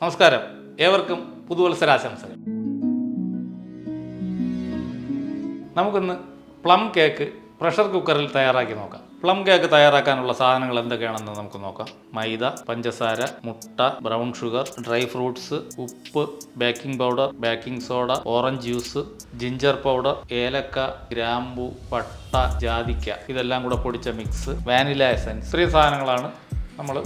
നമസ്കാരം, ഏവർക്കും പുതുവത്സരാശംസകൾ. നമുക്കിന്ന് പ്ലം കേക്ക് പ്രഷർ കുക്കറിൽ തയ്യാറാക്കി നോക്കാം. പ്ലം കേക്ക് തയ്യാറാക്കാനുള്ള സാധനങ്ങൾ എന്തൊക്കെയാണെന്ന് നമുക്ക് നോക്കാം. മൈദ, പഞ്ചസാര, മുട്ട, ബ്രൗൺ ഷുഗർ, ഡ്രൈ ഫ്രൂട്ട്സ്, ഉപ്പ്, baking powder, baking soda, orange juice, ginger powder, ഏലക്ക, ഗ്രാമ്പു, പട്ട, ജാതിക്ക, ഇതെല്ലാം കൂടെ പൊടിച്ച മിക്സ്, വാനില എസൻസ്. ഇത്രയും സാധനങ്ങളാണ് നമ്മൾ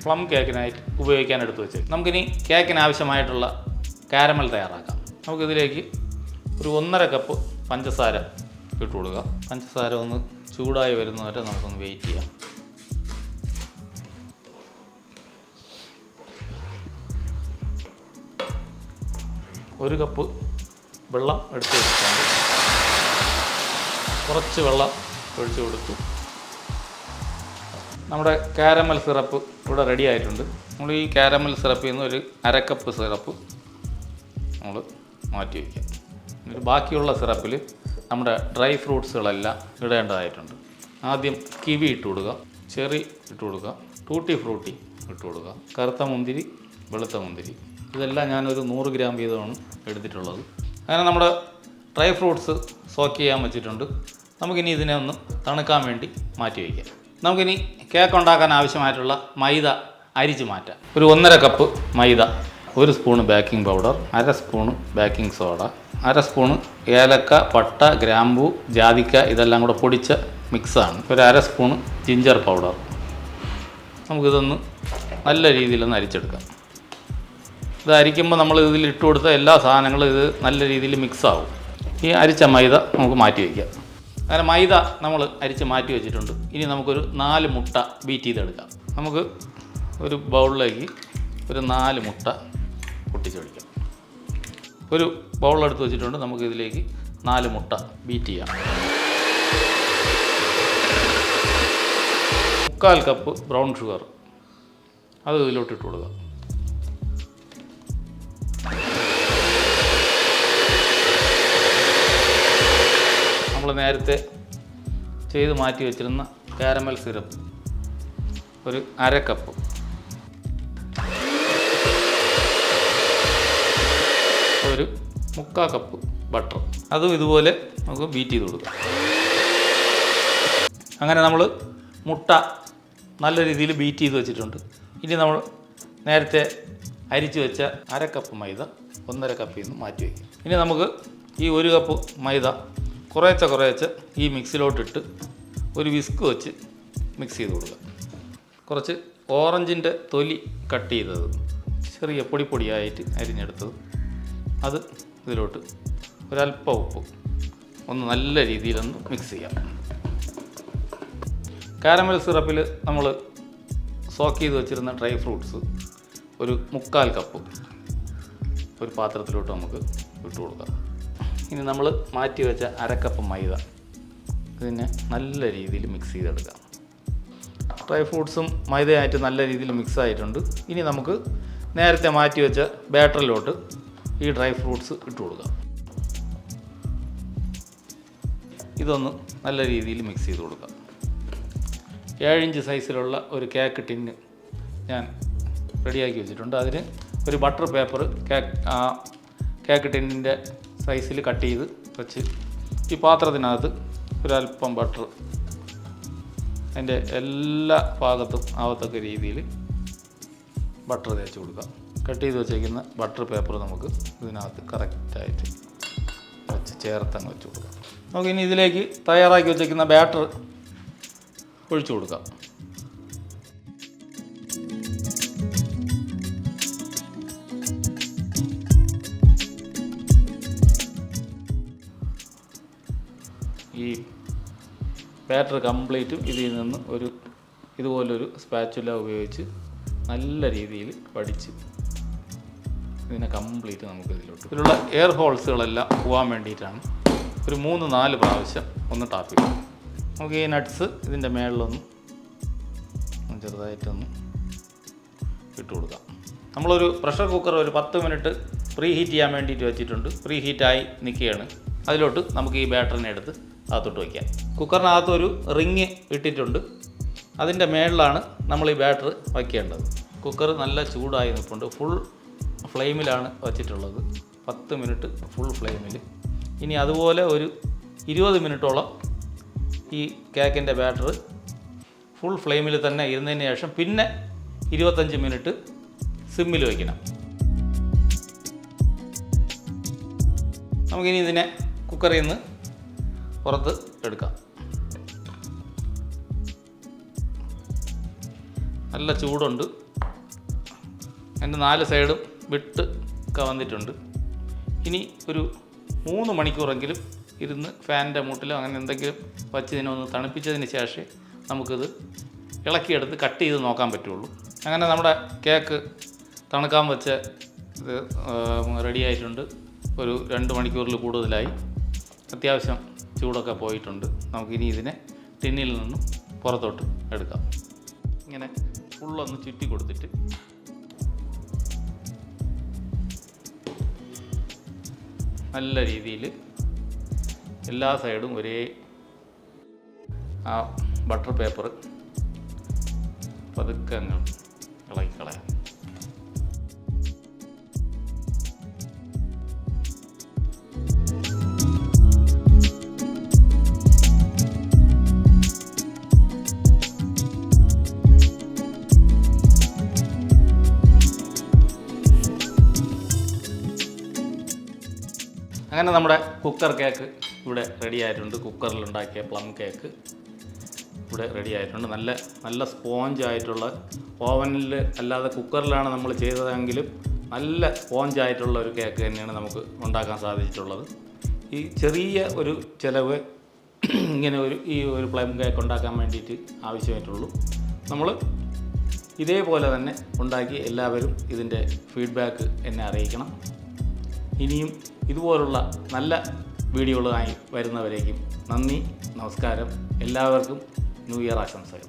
പ്ലം കേക്കിനായിട്ട് ഉപയോഗിക്കാൻ എടുത്തു വെച്ചത്. നമുക്കിനി കേക്കിന് ആവശ്യമായിട്ടുള്ള കാരമൽ തയ്യാറാക്കാം. നമുക്കിതിലേക്ക് ഒരു 1.5 കപ്പ് പഞ്ചസാര ഇട്ട് കൊടുക്കുക. പഞ്ചസാര ഒന്ന് ചൂടായി വരുന്നവരെ നമുക്കൊന്ന് വെയിറ്റ് ചെയ്യാം. ഒരു കപ്പ് വെള്ളം എടുത്ത് വെച്ചിട്ടുണ്ട്. കുറച്ച് വെള്ളം ഒഴിച്ചു കൊടുത്തു. നമ്മുടെ കാരമൽ സിറപ്പ് ഇവിടെ റെഡി ആയിട്ടുണ്ട്. നമ്മൾ ഈ കാരമൽ സിറപ്പിൽ നിന്ന് ഒരു 1/2 കപ്പ് സിറപ്പ് നമ്മൾ മാറ്റി വയ്ക്കാം. ഒരു ബാക്കിയുള്ള സിറപ്പിൽ നമ്മുടെ ഡ്രൈ ഫ്രൂട്ട്സുകളെല്ലാം ഇടേണ്ടതായിട്ടുണ്ട്. ആദ്യം കിവി ഇട്ട് കൊടുക്കുക, ചെറി ഇട്ട് കൊടുക്കുക, ടൂട്ടി ഫ്രൂട്ടി ഇട്ട് കൊടുക്കുക, കറുത്ത മുന്തിരി, വെളുത്ത മുന്തിരി, ഇതെല്ലാം ഞാനൊരു 100 ഗ്രാം വീതമാണ് എടുത്തിട്ടുള്ളത്. അങ്ങനെ നമ്മുടെ ഡ്രൈ ഫ്രൂട്ട്സ് സോക്ക് ചെയ്യാൻ വെച്ചിട്ടുണ്ട്. നമുക്കിനി ഇതിനെ ഒന്ന് തണുക്കാൻ വേണ്ടി മാറ്റി വയ്ക്കാം. നമുക്കിനി കേക്ക് ഉണ്ടാക്കാൻ ആവശ്യമായിട്ടുള്ള മൈദ അരിച്ച് മാറ്റാം. ഒരു 1.5 കപ്പ് മൈദ, 1 spoon baking powder, 1/2 spoon baking soda, 1/2 spoon ഏലക്ക, പട്ട, ഗ്രാമ്പു, ജാതിക്ക, ഇതെല്ലാം കൂടെ പൊടിച്ച മിക്സാണ്. ഒരു 1/2 സ്പൂണ് ജിഞ്ചർ പൗഡർ. നമുക്കിതൊന്ന് നല്ല രീതിയിലൊന്ന് അരിച്ചെടുക്കാം. ഇത് അരിക്കുമ്പോൾ നമ്മൾ ഇതിൽ ഇട്ട് കൊടുത്ത എല്ലാ സാധനങ്ങളും ഇത് നല്ല രീതിയിൽ മിക്സാവും. ഈ അരിച്ച മൈദ നമുക്ക് മാറ്റി വയ്ക്കാം. അങ്ങനെ മൈദ നമ്മൾ അരിച്ച് മാറ്റി വെച്ചിട്ടുണ്ട്. ഇനി നമുക്കൊരു 4 മുട്ട ബീറ്റ് ചെയ്തെടുക്കാം. നമുക്ക് ഒരു ബൗളിലേക്ക് ഒരു 4 മുട്ട പൊട്ടിച്ചൊഴിക്കാം. ഒരു ബൗളെടുത്ത് വെച്ചിട്ടുണ്ട്. നമുക്ക് ഇതിലേക്ക് 4 മുട്ട ബീറ്റ് ചെയ്യാം. 1/4 കപ്പ് ബ്രൗൺ ഷുഗർ അത് ഇതിലോട്ട് ഇട്ട് കൊടുക്കുക. നമ്മൾ നേരത്തെ ചെയ്ത് മാറ്റി വെച്ചിരുന്ന കാരമൽ സിറപ്പ് ഒരു 1/2 കപ്പ്, ഒരു 1/4 കപ്പ് ബട്ടർ, അതും ഇതുപോലെ നമുക്ക് ബീറ്റ് ചെയ്ത് കൊടുക്കാം. അങ്ങനെ നമ്മൾ മുട്ട നല്ല രീതിയിൽ ബീറ്റ് ചെയ്ത് വെച്ചിട്ടുണ്ട്. ഇനി നമ്മൾ നേരത്തെ അരിച്ച് വെച്ച 1/2 കപ്പ് മൈദ 1.5 കപ്പിൽ നിന്ന് മാറ്റി വയ്ക്കും. ഇനി നമുക്ക് ഈ 1 കപ്പ് മൈദ കുറേശ്ശെ ഈ മിക്സിലോട്ടിട്ട് ഒരു വിസ്ക് വെച്ച് മിക്സ് ചെയ്ത് കൊടുക്കുക. കുറച്ച് ഓറഞ്ചിൻ്റെ തൊലി കട്ട് ചെയ്തത്, ചെറിയ പൊടിയായിട്ട് അരിഞ്ഞെടുത്തത്, അത് ഇതിലോട്ട് ഒരല്പം ഉപ്പ് ഒന്ന് നല്ല രീതിയിലൊന്ന് മിക്സ് ചെയ്യാം. കാരമൽ സിറപ്പിൽ നമ്മൾ സോക്ക് ചെയ്ത് വെച്ചിരുന്ന ഡ്രൈ ഫ്രൂട്ട്സ് ഒരു 1/4 കപ്പ് ഒരു പാത്രത്തിലോട്ട് നമുക്ക് ഇട്ട് കൊടുക്കാം. ഇനി നമ്മൾ മാറ്റി വെച്ച 1/2 കപ്പ് മൈദ ഇതിനെ നല്ല രീതിയിൽ മിക്സ് ചെയ്തെടുക്കാം. ഡ്രൈ ഫ്രൂട്ട്സും മൈദയായിട്ട് നല്ല രീതിയിൽ മിക്സ് ആയിട്ടുണ്ട്. ഇനി നമുക്ക് നേരത്തെ മാറ്റി വെച്ച ബാറ്ററിലോട്ട് ഈ ഡ്രൈ ഫ്രൂട്ട്സ് ഇട്ട് കൊടുക്കാം. ഇതൊന്ന് നല്ല രീതിയിൽ മിക്സ് ചെയ്ത് കൊടുക്കാം. 7 ഇഞ്ച് സൈസിലുള്ള ഒരു കേക്ക് ടിന്ന് ഞാൻ റെഡിയാക്കി വെച്ചിട്ടുണ്ട്. അതിന് ഒരു ബട്ടർ പേപ്പർ കേക്ക് ടിന്നിൻ്റെ സൈസിൽ കട്ട് ചെയ്ത് വെച്ച് ഈ പാത്രത്തിനകത്ത് ഒരല്പം ബട്ടർ അതിൻ്റെ എല്ലാ ഭാഗത്തും ആവത്തക്ക രീതിയിൽ ബട്ടർ തേച്ച് കൊടുക്കാം. കട്ട് ചെയ്ത് വെച്ചേക്കുന്ന ബട്ടർ പേപ്പർ നമുക്ക് ഇതിനകത്ത് കറക്റ്റായിട്ട് വെച്ച് ചേർത്തങ്ങ് വെച്ച് കൊടുക്കാം. നമുക്കിനി ഇതിലേക്ക് തയ്യാറാക്കി വെച്ചേക്കുന്ന ബാറ്റർ ഒഴിച്ചു കൊടുക്കാം. ഈ ബാറ്റർ കംപ്ലീറ്റും ഇതിൽ നിന്ന് ഇതുപോലൊരു സ്പാച്ചുല ഉപയോഗിച്ച് നല്ല രീതിയിൽ വടിച്ച് ഇതിനെ കംപ്ലീറ്റ് നമുക്ക് ഇതിലുള്ള എയർ ഹോൾസുകളെല്ലാം പോകാൻ വേണ്ടിയിട്ടാണ് ഒരു 3-4 പ്രാവശ്യം ഒന്ന് ടാപ്പ് ചെയ്യും. നമുക്ക് ഈ നട്ട്സ് ഇതിൻ്റെ മേളിലൊന്ന് ചെറുതായിട്ടൊന്ന് ഇട്ട് കൊടുക്കാം. നമ്മളൊരു പ്രഷർ കുക്കർ ഒരു 10 മിനിറ്റ് പ്രീ ഹീറ്റ് ചെയ്യാൻ വേണ്ടിയിട്ട് വെച്ചിട്ടുണ്ട്. പ്രീ ഹീറ്റായി നിൽക്കുകയാണ്. അതിലോട്ട് നമുക്ക് ഈ ബാറ്ററിനെ എടുത്ത് അകത്തോട്ട് വയ്ക്കാം. കുക്കറിനകത്ത് ഒരു റിങ് ഇട്ടിട്ടുണ്ട്. അതിൻ്റെ മേളിലാണ് നമ്മൾ ഈ ബാറ്റർ വയ്ക്കേണ്ടത്. കുക്കർ നല്ല ചൂടായി നിൽപ്പുണ്ട്. ഫുൾ ഫ്ലെയിമിലാണ് വച്ചിട്ടുള്ളത്. 10 മിനിറ്റ് ഫുൾ ഫ്ലെയിമിൽ. ഇനി അതുപോലെ ഒരു 20 മിനിറ്റോളം ഈ കേക്കിൻ്റെ ബാറ്റർ ഫുൾ ഫ്ലെയിമിൽ തന്നെ ഇരുന്നതിന് ശേഷം പിന്നെ 25 മിനിറ്റ് സിമ്മിൽ വയ്ക്കണം. നമുക്കിനി ഇതിനെ കുക്കറിൽ നിന്ന് പുറത്ത് എടുക്കാം. നല്ല ചൂടുണ്ട്. അതിൻ്റെ 4 സൈഡും വിട്ട് ഒക്കെ വന്നിട്ടുണ്ട്. ഇനി ഒരു 3 മണിക്കൂറെങ്കിലും ഇരുന്ന് ഫാനിൻ്റെ മൂട്ടിലോ അങ്ങനെ എന്തെങ്കിലും വച്ച് ഇതിനൊന്ന് തണുപ്പിച്ചതിന് ശേഷമേ നമുക്കിത് ഇളക്കിയെടുത്ത് കട്ട് ചെയ്ത് നോക്കാൻ പറ്റുള്ളൂ. അങ്ങനെ നമ്മുടെ കേക്ക് തണുക്കാൻ വെച്ച ഇത് റെഡി ആയിട്ടുണ്ട്. ഒരു 2 മണിക്കൂറിൽ കൂടുതലായി. അത്യാവശ്യം ചൂടൊക്കെ പോയിട്ടുണ്ട്. നമുക്കിനി ഇതിനെ ടിന്നിൽ നിന്നും പുറത്തോട്ട് എടുക്കാം. ഇങ്ങനെ ഫുള്ളൊന്ന് ചുറ്റി കൊടുത്തിട്ട് നല്ല രീതിയിൽ എല്ലാ സൈഡും ഒരേ ആ ബട്ടർ പേപ്പർ പതുക്കെ അങ്ങ് ഇളക്കിക്കളയാം. അങ്ങനെ നമ്മുടെ കുക്കർ കേക്ക് ഇവിടെ റെഡി ആയിട്ടുണ്ട്. കുക്കറിലുണ്ടാക്കിയ പ്ലം കേക്ക് ഇവിടെ റെഡി ആയിട്ടുണ്ട്. നല്ല സ്പോഞ്ച് ആയിട്ടുള്ള, ഓവനിൽ അല്ലാതെ കുക്കറിലാണ് നമ്മൾ ചെയ്തതെങ്കിലും നല്ല സ്പോഞ്ച് ആയിട്ടുള്ള ഒരു കേക്ക് തന്നെയാണ് നമുക്ക് ഉണ്ടാക്കാൻ സാധിച്ചിട്ടുള്ളത്. ഈ ചെറിയ ഒരു ചിലവ് ഇങ്ങനെ ഈ ഒരു പ്ലം കേക്ക് ഉണ്ടാക്കാൻ വേണ്ടിയിട്ട് ആവശ്യമായിട്ടുള്ളൂ. നമ്മൾ ഇതേപോലെ തന്നെ ഉണ്ടാക്കി എല്ലാവരും ഇതിൻ്റെ ഫീഡ്ബാക്ക് എന്നെ അറിയിക്കണം. ഇനിയും ഇതുപോലുള്ള നല്ല വീഡിയോകളുമായി വരുന്നവരേക്കും നന്ദി, നമസ്കാരം. എല്ലാവർക്കും ന്യൂ ഇയർ ആശംസകൾ.